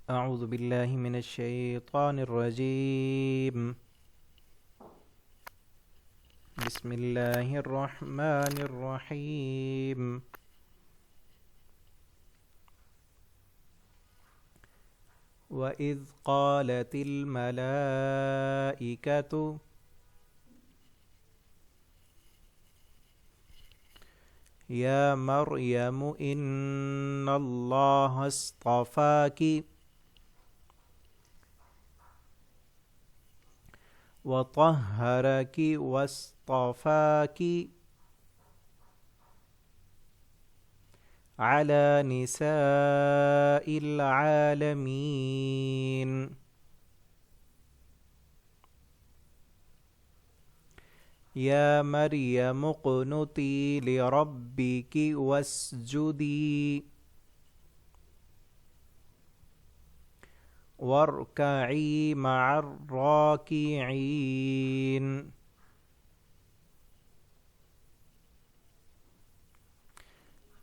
أعوذ بالله من الشيطان الرجيم. بسم الله الرحمن الرحيم. وإذ قالت الملائكة يا مريم إن الله اصطفاك وطهرك واصطفاك على نساء العالمين. يا مريم اقنتي لربك واسجدي واركعي مع الراكعين.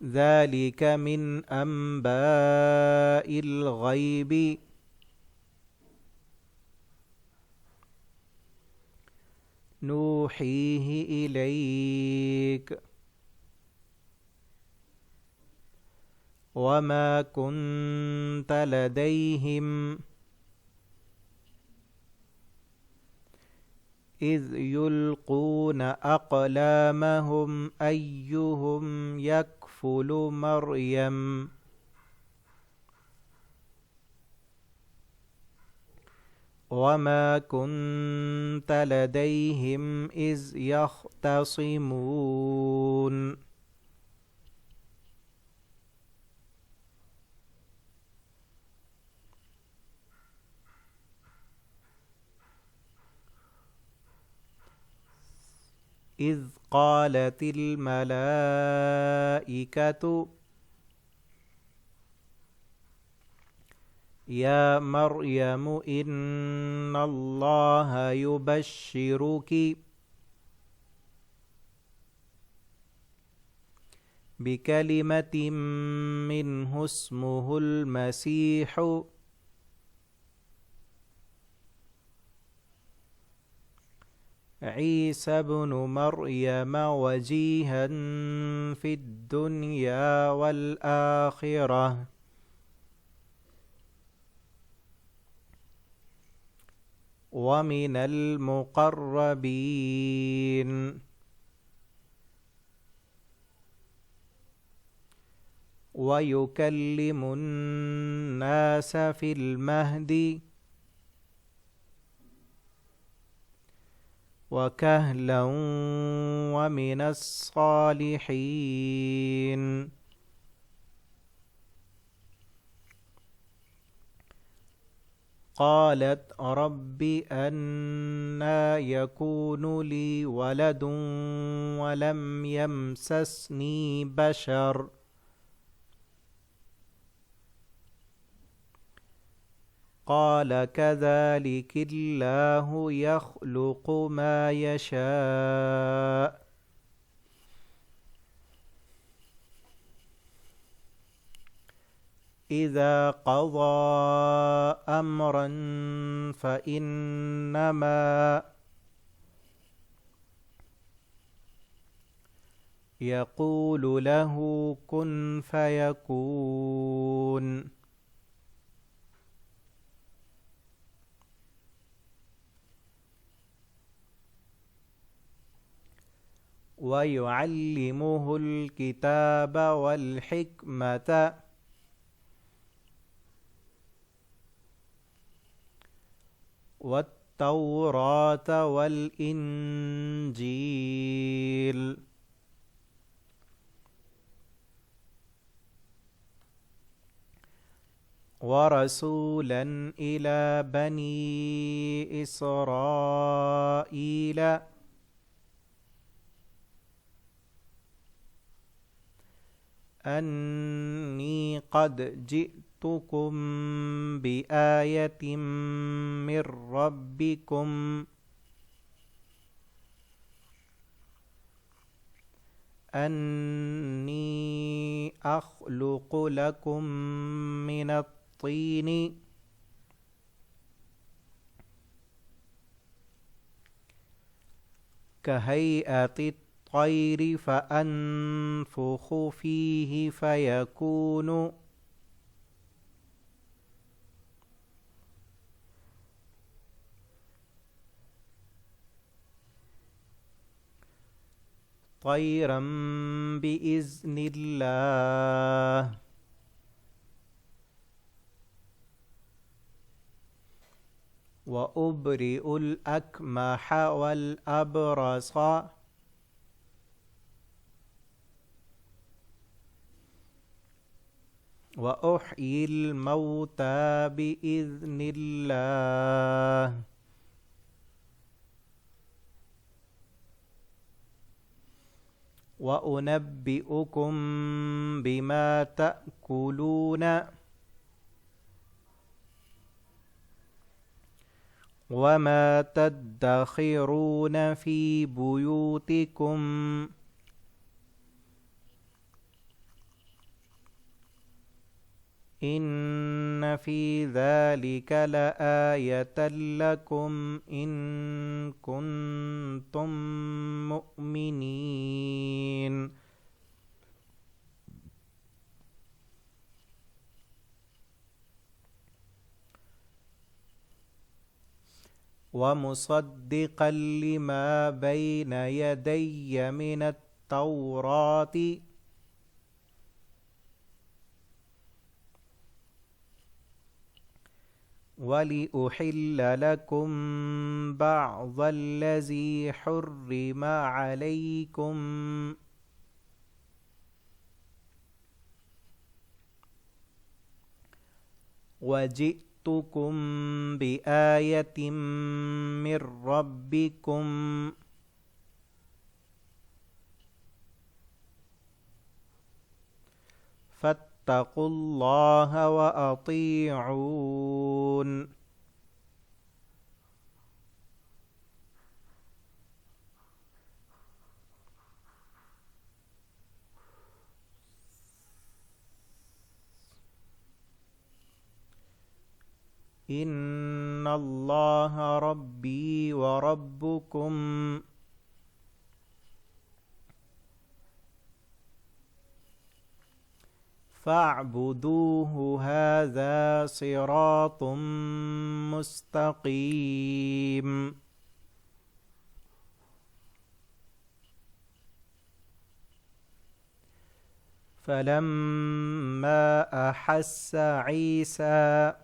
ذلك من أنباء الغيب نوحيه إليك وما كنت لديهم إذ يلقون أقلامهم أيهم يكفل مريم وما كنت لديهم إذ يختصمون. إذ قالت الملائكة يا مريم إن الله يبشرك بكلمة منه اسمه المسيح عيسى بن مريم وجيها في الدنيا والآخرة ومن المقربين ويكلم الناس في المهد وكهلا ومن الصالحين. قالت رب أنى يكون لي ولد ولم يمسسني بشر قال كذلك الله يخلق ما يشاء إذا قضى أمرا فإنما يقول له كن فيكون. ويعلمه الكتاب والحكمة والتوراة والإنجيل ورسولا إلى بني إسرائيل أني قد جئتكم بآية من ربكم أني أخلق لكم من الطين كهيئة الطير فأنفخ فيه فيكون طيرا بإذن الله وأبرئ الأكمح والأبرص وأحيي الموتى بإذن الله وأنبئكم بما تأكلون وما تدخرون في بيوتكم إن في ذلك لآية لكم إن كنتم مؤمنين ومصدقا لما بين يدي من التوراة ولأحل لكم بعض الذي حرم عليكم وجئتكم بآية من ربكم فاتقوا الله وأطيعون إن الله ربي وربكم فاعبدوه هذا صراط مستقيم فلما أحس عيسى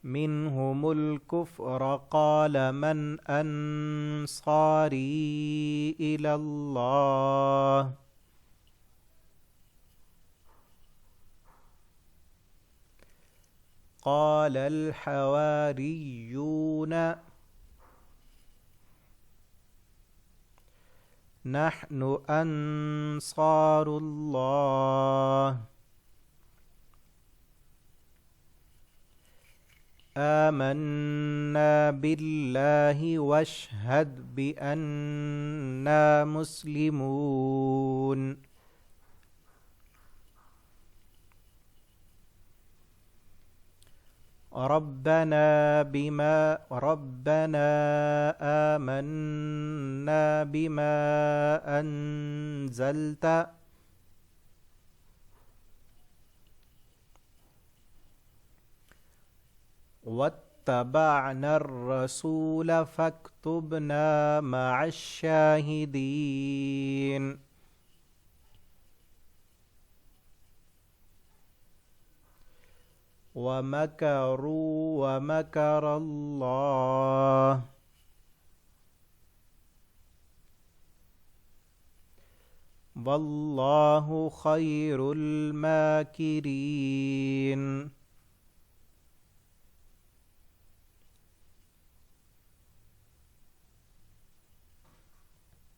منهم الكفر قال من أنصاري إلى الله قال الحواريون نحن أنصار الله آمنا بالله واشهد بأننا مسلمون ربنا آمنا بما أنزلت واتبعنا الرسول فاكتبنا مع الشاهدين ومكروا ومكر الله والله خير الماكرين